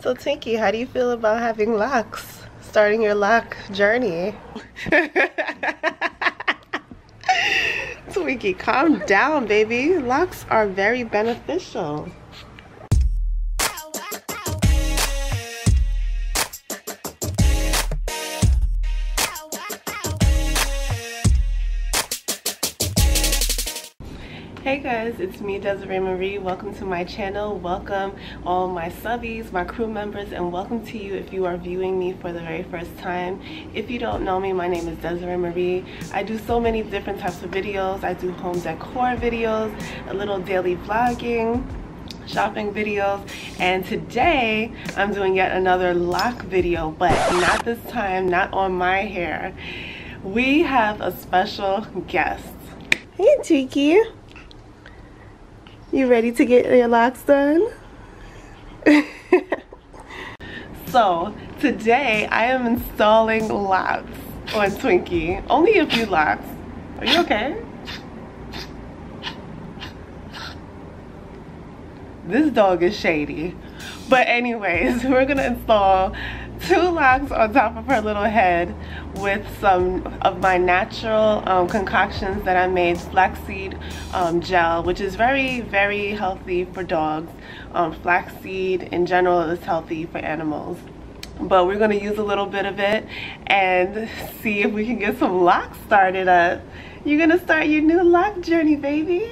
So Twinkie, how do you feel about having locks? Starting your lock journey? Twinkie, calm down, baby. Locks are very beneficial. Hey guys, it's me, Desiree Marie. Welcome to my channel. Welcome all my subbies, my crew members, and welcome to you if you are viewing me for the very first time. If you don't know me, my name is Desiree Marie. I do so many different types of videos. I do home decor videos, a little daily vlogging, shopping videos, and today I'm doing yet another lock video, but not this time, not on my hair. We have a special guest. Hey Twinkie. You ready to get your locks done? So today I am installing locks on Twinkie. Only a few locks. Are you okay? This dog is shady. But anyways, we're gonna install 2 locks on top of her little head with some of my natural concoctions that I made, flaxseed gel, which is very, very healthy for dogs. Flaxseed in general is healthy for animals. But we're gonna use a little bit of it and see if we can get some locks started up. You're gonna start your new lock journey, baby.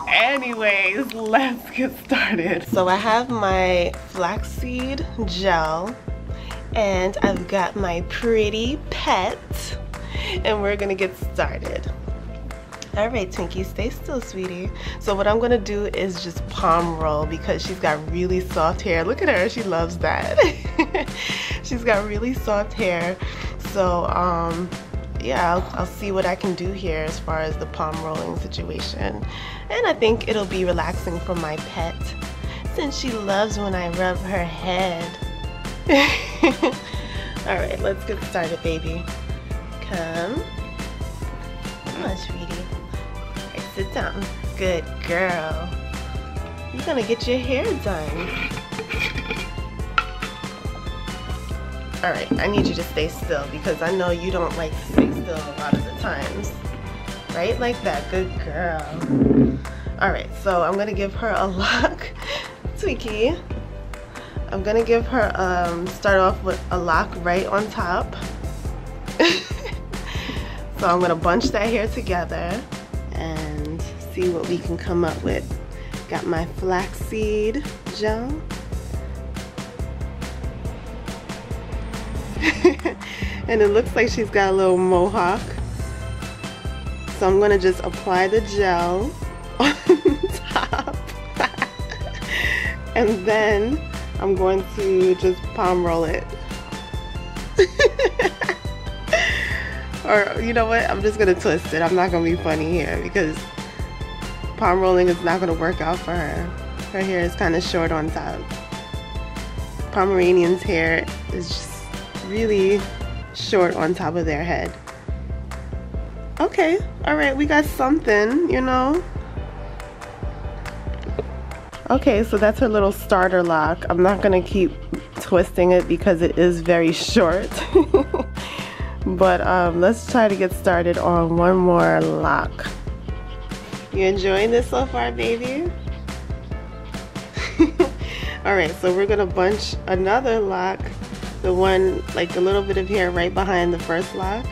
Anyways, let's get started. So I have my flaxseed gel and I've got my pretty pet and we're gonna get started. All right, Twinkie, stay still, sweetie. So what I'm gonna do is just palm roll because she's got really soft hair. Look at her, she loves that. She's got really soft hair. So yeah, I'll see what I can do here as far as the palm rolling situation. And I think it'll be relaxing for my pet since she loves when I rub her head. Alright, let's get started, baby. Come on, sweetie. Alright, sit down. Good girl. You're gonna get your hair done. Alright, I need you to stay still because I know you don't like to stay still a lot of the times. Right? Like that. Good girl. Alright, so I'm going to give her a lock. Twinkie. I'm going to give her, start off with a lock right on top. So I'm going to bunch that hair together and see what we can come up with. Got my flaxseed gel. And it looks like she's got a little mohawk. So I'm gonna just apply the gel on top. And then I'm going to just palm roll it. Or you know what? I'm just gonna twist it. I'm not gonna be funny here because palm rolling is not gonna work out for her. Her hair is kind of short on top. Pomeranian's hair is just really short on top of their head. Okay, alright, we got something, you know. Okay, so that's her little starter lock. I'm not gonna keep twisting it because it is very short. But let's try to get started on one more lock. You enjoying this so far, baby? Alright, so we're gonna bunch another lock, the one like a little bit of hair right behind the first lock,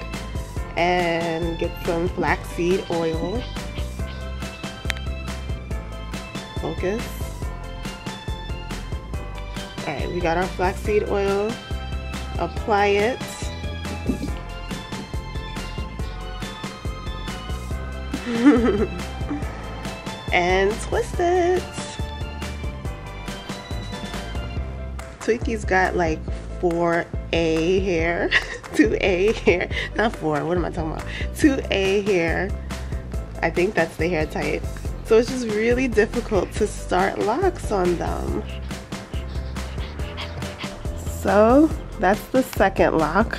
and get some flaxseed oil. Focus. Alright, we got our flaxseed oil. Apply it. And twist it. Twinkie's got like 4A hair. 2A hair. Not 4. What am I talking about? 2A hair. I think that's the hair type. So it's just really difficult to start locks on them. So that's the second lock.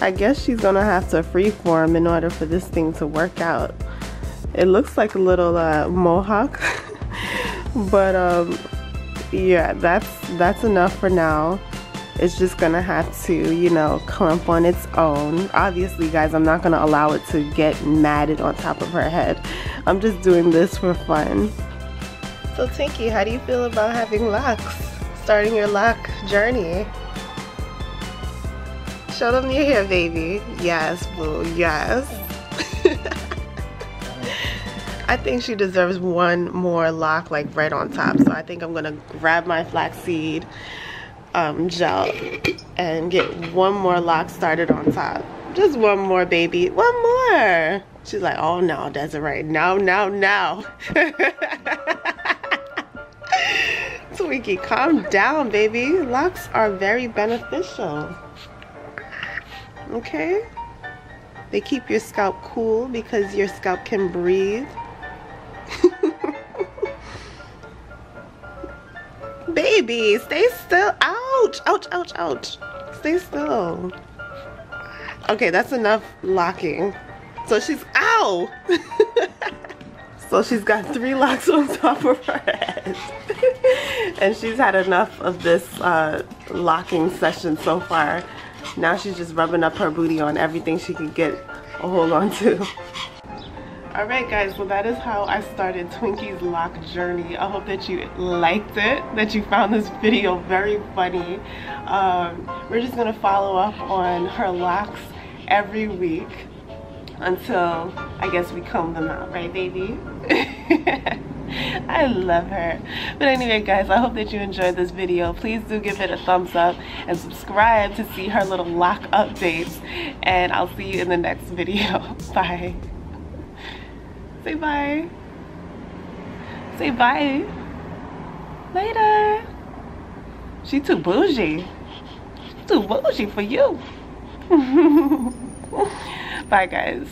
I guess she's gonna have to freeform in order for this thing to work out. It looks like a little mohawk, But yeah, that's enough for now. It's just gonna have to, you know, clump on its own. Obviously, guys, I'm not gonna allow it to get matted on top of her head. I'm just doing this for fun. So Twinkie, how do you feel about having locks? Starting your lock journey? Show them your hair, baby. Yes, boo, yes. I think she deserves one more lock, like right on top. So I think I'm gonna grab my flaxseed gel and get one more lock started on top. Just one more, baby, one more. She's like, oh no, Desiree, no. Twinkie, calm down, baby. Locks are very beneficial. Okay? They keep your scalp cool because your scalp can breathe. Baby, stay still. Ouch, ouch, ouch, ouch. Stay still. Okay, that's enough locking. So she's, ow! So she's got 3 locks on top of her head. And she's had enough of this locking session so far. Now she's just rubbing up her booty on everything she can get a hold on to. Alright guys, well that is how I started Twinkie's lock journey. I hope that you liked it, that you found this video very funny. We're just going to follow up on her locks every week until I guess we comb them out, right baby? I love her. But anyway guys, I hope that you enjoyed this video. Please do give it a thumbs up and subscribe to see her little lock updates. And I'll see you in the next video. Bye. Say bye. Say bye. Later. She too bougie. She's too bougie for you. Bye guys.